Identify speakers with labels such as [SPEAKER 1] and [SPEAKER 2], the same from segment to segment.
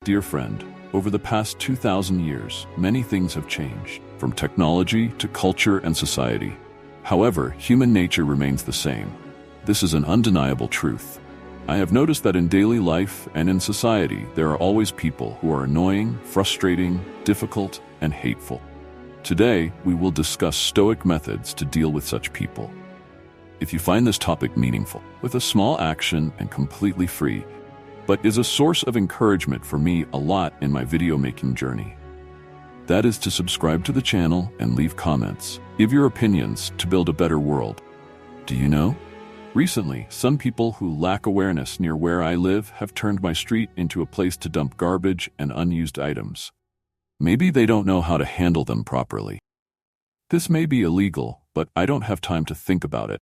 [SPEAKER 1] Dear friend, over the past 2,000 years, many things have changed, from technology to culture and society. However, human nature remains the same. This is an undeniable truth. I have noticed that in daily life and in society, there are always people who are annoying, frustrating, difficult, and hateful. Today, we will discuss Stoic methods to deal with such people. If you find this topic meaningful, with a small action and completely free, but is a source of encouragement for me a lot in my video making journey. That is to subscribe to the channel and leave comments. Give your opinions to build a better world. Do you know? Recently, some people who lack awareness near where I live have turned my street into a place to dump garbage and unused items. Maybe they don't know how to handle them properly. This may be illegal, but I don't have time to think about it.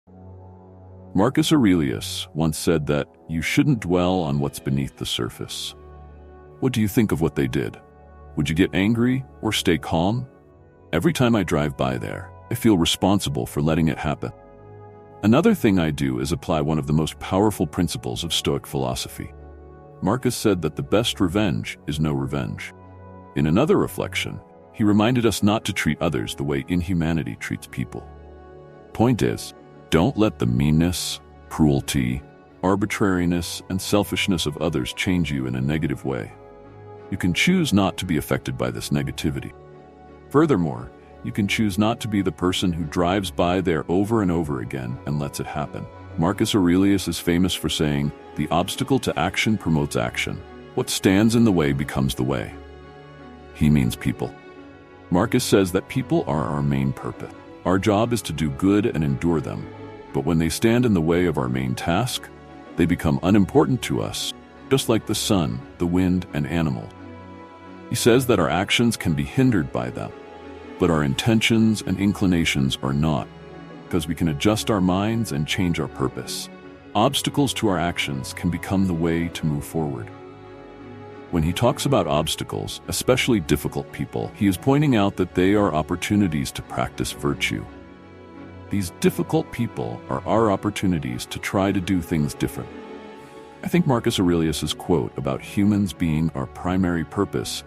[SPEAKER 1] Marcus Aurelius once said that you shouldn't dwell on what's beneath the surface. What do you think of what they did? Would you get angry or stay calm? Every time I drive by there, I feel responsible for letting it happen. Another thing I do is apply one of the most powerful principles of Stoic philosophy. Marcus said that the best revenge is no revenge. In another reflection, he reminded us not to treat others the way inhumanity treats people. Point is, don't let the meanness, cruelty, arbitrariness, and selfishness of others change you in a negative way. You can choose not to be affected by this negativity. Furthermore, you can choose not to be the person who drives by there over and over again and lets it happen. Marcus Aurelius is famous for saying, "The obstacle to action promotes action. What stands in the way becomes the way." He means people. Marcus says that people are our main purpose. Our job is to do good and endure them. But when they stand in the way of our main task, they become unimportant to us, just like the sun, the wind, and animal. He says that our actions can be hindered by them, but our intentions and inclinations are not, because we can adjust our minds and change our purpose. Obstacles to our actions can become the way to move forward. When he talks about obstacles, especially difficult people, he is pointing out that they are opportunities to practice virtue. These difficult people are our opportunities to try to do things different. I think Marcus Aurelius's quote about humans being our primary purpose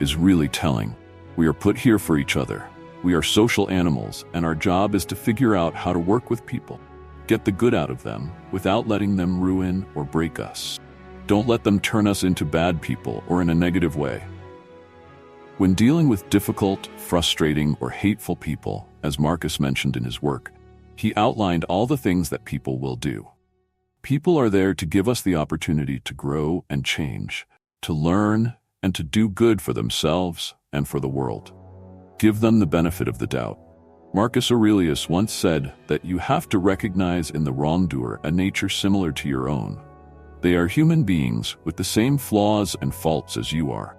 [SPEAKER 1] is really telling. We are put here for each other. We are social animals, and our job is to figure out how to work with people, get the good out of them without letting them ruin or break us. Don't let them turn us into bad people or in a negative way. When dealing with difficult, frustrating, or hateful people, as Marcus mentioned in his work, he outlined all the things that people will do. People are there to give us the opportunity to grow and change, to learn, and to do good for themselves and for the world. Give them the benefit of the doubt. Marcus Aurelius once said that you have to recognize in the wrongdoer a nature similar to your own. They are human beings with the same flaws and faults as you are.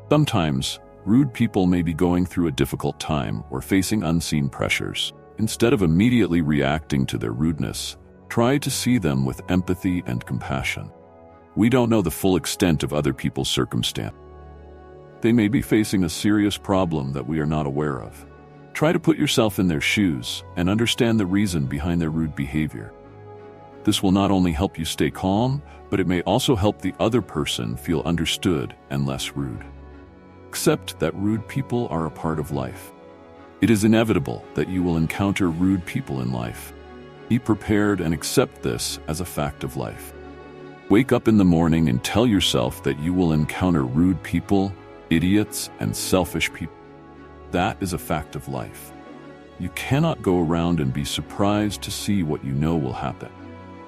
[SPEAKER 1] Sometimes, rude people may be going through a difficult time or facing unseen pressures. Instead of immediately reacting to their rudeness, try to see them with empathy and compassion. We don't know the full extent of other people's circumstance. They may be facing a serious problem that we are not aware of. Try to put yourself in their shoes and understand the reason behind their rude behavior. This will not only help you stay calm, but it may also help the other person feel understood and less rude. Accept that rude people are a part of life. It is inevitable that you will encounter rude people in life. Be prepared and accept this as a fact of life. Wake up in the morning and tell yourself that you will encounter rude people, idiots, and selfish people. That is a fact of life. You cannot go around and be surprised to see what you know will happen.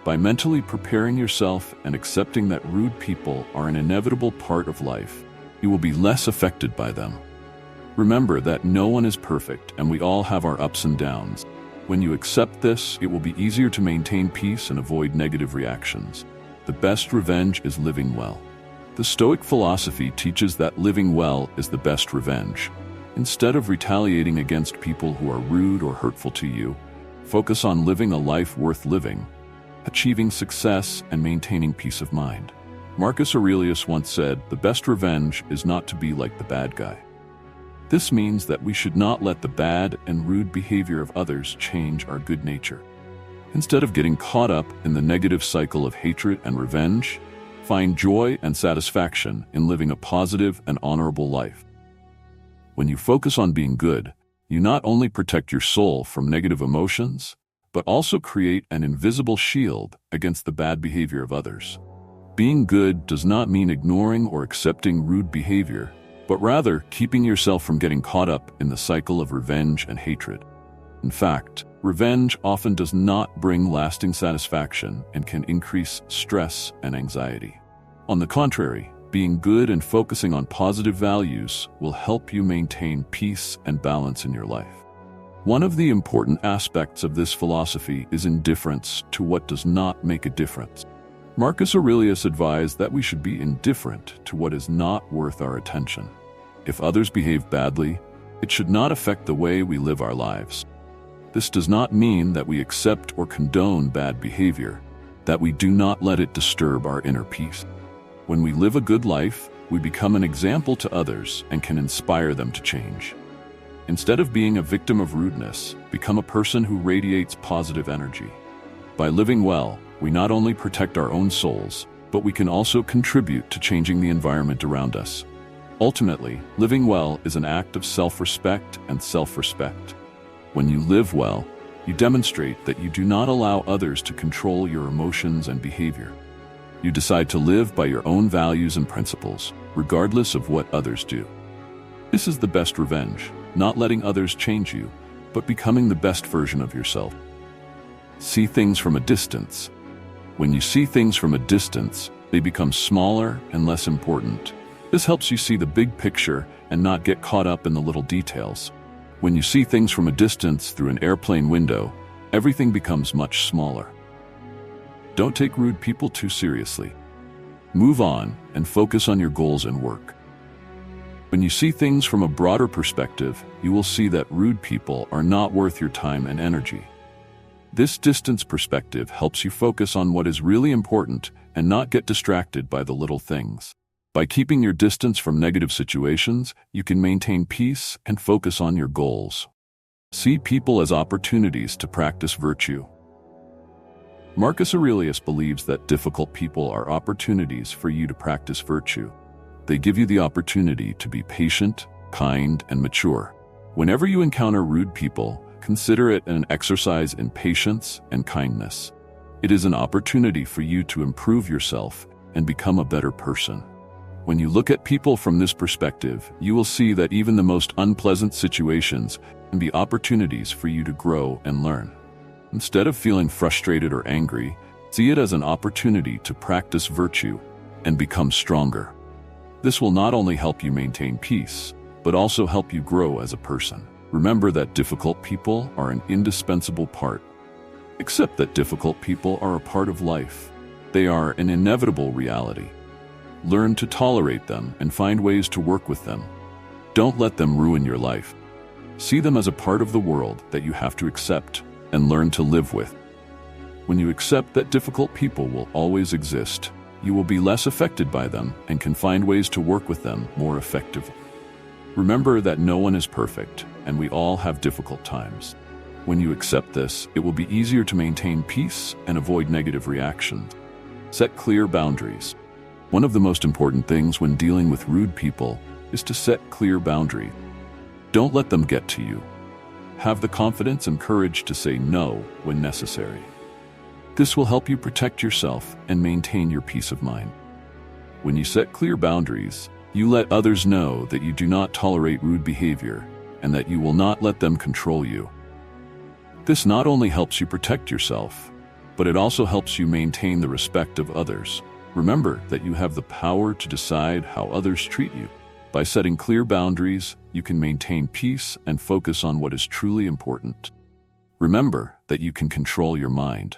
[SPEAKER 1] By mentally preparing yourself and accepting that rude people are an inevitable part of life, you will be less affected by them. Remember that no one is perfect and we all have our ups and downs. When you accept this, it will be easier to maintain peace and avoid negative reactions. The best revenge is living well. The Stoic philosophy teaches that living well is the best revenge. Instead of retaliating against people who are rude or hurtful to you, focus on living a life worth living, achieving success, and maintaining peace of mind. Marcus Aurelius once said, "The best revenge is not to be like the bad guy." This means that we should not let the bad and rude behavior of others change our good nature. Instead of getting caught up in the negative cycle of hatred and revenge, Find joy and satisfaction in living a positive and honorable life. When you focus on being good, you not only protect your soul from negative emotions, but also create an invisible shield against the bad behavior of others. Being good does not mean ignoring or accepting rude behavior, but rather keeping yourself from getting caught up in the cycle of revenge and hatred. In fact, revenge often does not bring lasting satisfaction and can increase stress and anxiety. On the contrary, being good and focusing on positive values will help you maintain peace and balance in your life. One of the important aspects of this philosophy is indifference to what does not make a difference. Marcus Aurelius advised that we should be indifferent to what is not worth our attention. If others behave badly, it should not affect the way we live our lives. This does not mean that we accept or condone bad behavior, that we do not let it disturb our inner peace. When we live a good life, we become an example to others and can inspire them to change. Instead of being a victim of rudeness, become a person who radiates positive energy. By living well, we not only protect our own souls, but we can also contribute to changing the environment around us. Ultimately, living well is an act of self-respect and self-respect. When you live well, you demonstrate that you do not allow others to control your emotions and behavior. You decide to live by your own values and principles, regardless of what others do. This is the best revenge, not letting others change you, but becoming the best version of yourself. See things from a distance. When you see things from a distance, they become smaller and less important. This helps you see the big picture and not get caught up in the little details. When you see things from a distance through an airplane window, everything becomes much smaller. Don't take rude people too seriously. Move on and focus on your goals and work. When you see things from a broader perspective, you will see that rude people are not worth your time and energy. This distance perspective helps you focus on what is really important and not get distracted by the little things. By keeping your distance from negative situations, you can maintain peace and focus on your goals. See people as opportunities to practice virtue. Marcus Aurelius believes that difficult people are opportunities for you to practice virtue. They give you the opportunity to be patient, kind, and mature. Whenever you encounter rude people, consider it an exercise in patience and kindness. It is an opportunity for you to improve yourself and become a better person. When you look at people from this perspective, you will see that even the most unpleasant situations can be opportunities for you to grow and learn. Instead of feeling frustrated or angry, see it as an opportunity to practice virtue and become stronger. This will not only help you maintain peace, but also help you grow as a person. Remember that difficult people are an indispensable part. Accept that difficult people are a part of life. They are an inevitable reality. Learn to tolerate them and find ways to work with them. Don't let them ruin your life. See them as a part of the world that you have to accept and learn to live with. When you accept that difficult people will always exist, you will be less affected by them and can find ways to work with them more effectively. Remember that no one is perfect, and we all have difficult times. When you accept this, it will be easier to maintain peace and avoid negative reactions. Set clear boundaries. One of the most important things when dealing with rude people is to set clear boundaries. Don't let them get to you. Have the confidence and courage to say no when necessary. This will help you protect yourself and maintain your peace of mind. When you set clear boundaries, you let others know that you do not tolerate rude behavior and that you will not let them control you. This not only helps you protect yourself, but it also helps you maintain the respect of others. Remember that you have the power to decide how others treat you. By setting clear boundaries, you can maintain peace and focus on what is truly important. Remember that you can control your mind.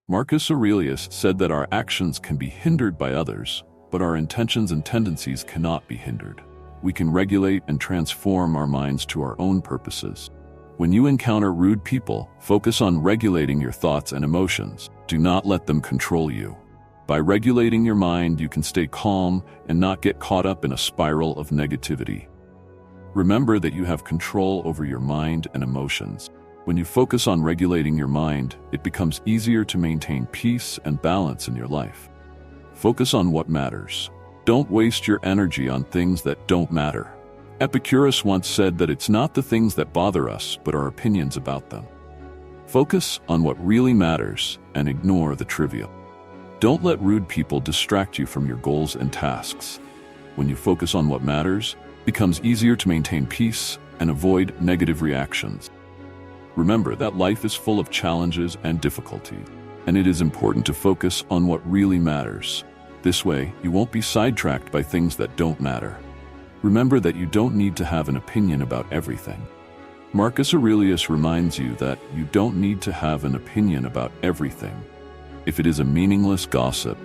[SPEAKER 1] Marcus Aurelius said that our actions can be hindered by others, but our intentions and tendencies cannot be hindered. We can regulate and transform our minds to our own purposes. When you encounter rude people, focus on regulating your thoughts and emotions. Do not let them control you. By regulating your mind, you can stay calm and not get caught up in a spiral of negativity. Remember that you have control over your mind and emotions. When you focus on regulating your mind, it becomes easier to maintain peace and balance in your life. Focus on what matters. Don't waste your energy on things that don't matter. Epicurus once said that it's not the things that bother us, but our opinions about them. Focus on what really matters and ignore the trivial. Don't let rude people distract you from your goals and tasks. When you focus on what matters, it becomes easier to maintain peace and avoid negative reactions. Remember that life is full of challenges and difficulties, and it is important to focus on what really matters. This way, you won't be sidetracked by things that don't matter. Remember that you don't need to have an opinion about everything. Marcus Aurelius reminds you that you don't need to have an opinion about everything. If it is a meaningless gossip,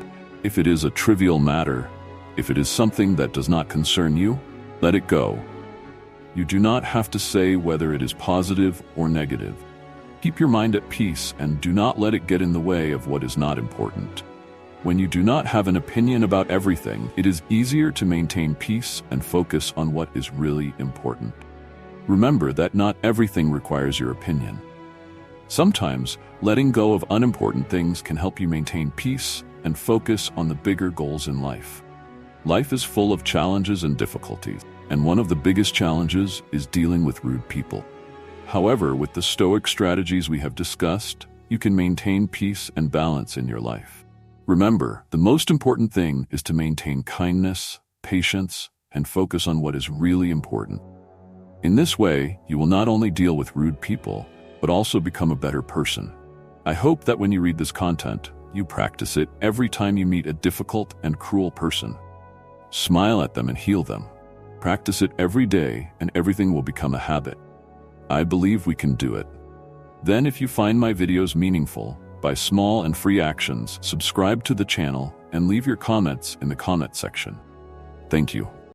[SPEAKER 1] if it is a trivial matter, if it is something that does not concern you, let it go. You do not have to say whether it is positive or negative. Keep your mind at peace and do not let it get in the way of what is not important. When you do not have an opinion about everything, it is easier to maintain peace and focus on what is really important. Remember that not everything requires your opinion. Sometimes, letting go of unimportant things can help you maintain peace and focus on the bigger goals in life. Life is full of challenges and difficulties, and one of the biggest challenges is dealing with rude people. However, with the Stoic strategies we have discussed, you can maintain peace and balance in your life. Remember, the most important thing is to maintain kindness, patience, and focus on what is really important. In this way, you will not only deal with rude people, but also become a better person. I hope that when you read this content, you practice it every time you meet a difficult and cruel person. Smile at them and heal them. Practice it every day and everything will become a habit. I believe we can do it. Then if you find my videos meaningful, by small and free actions, subscribe to the channel and leave your comments in the comment section. Thank you.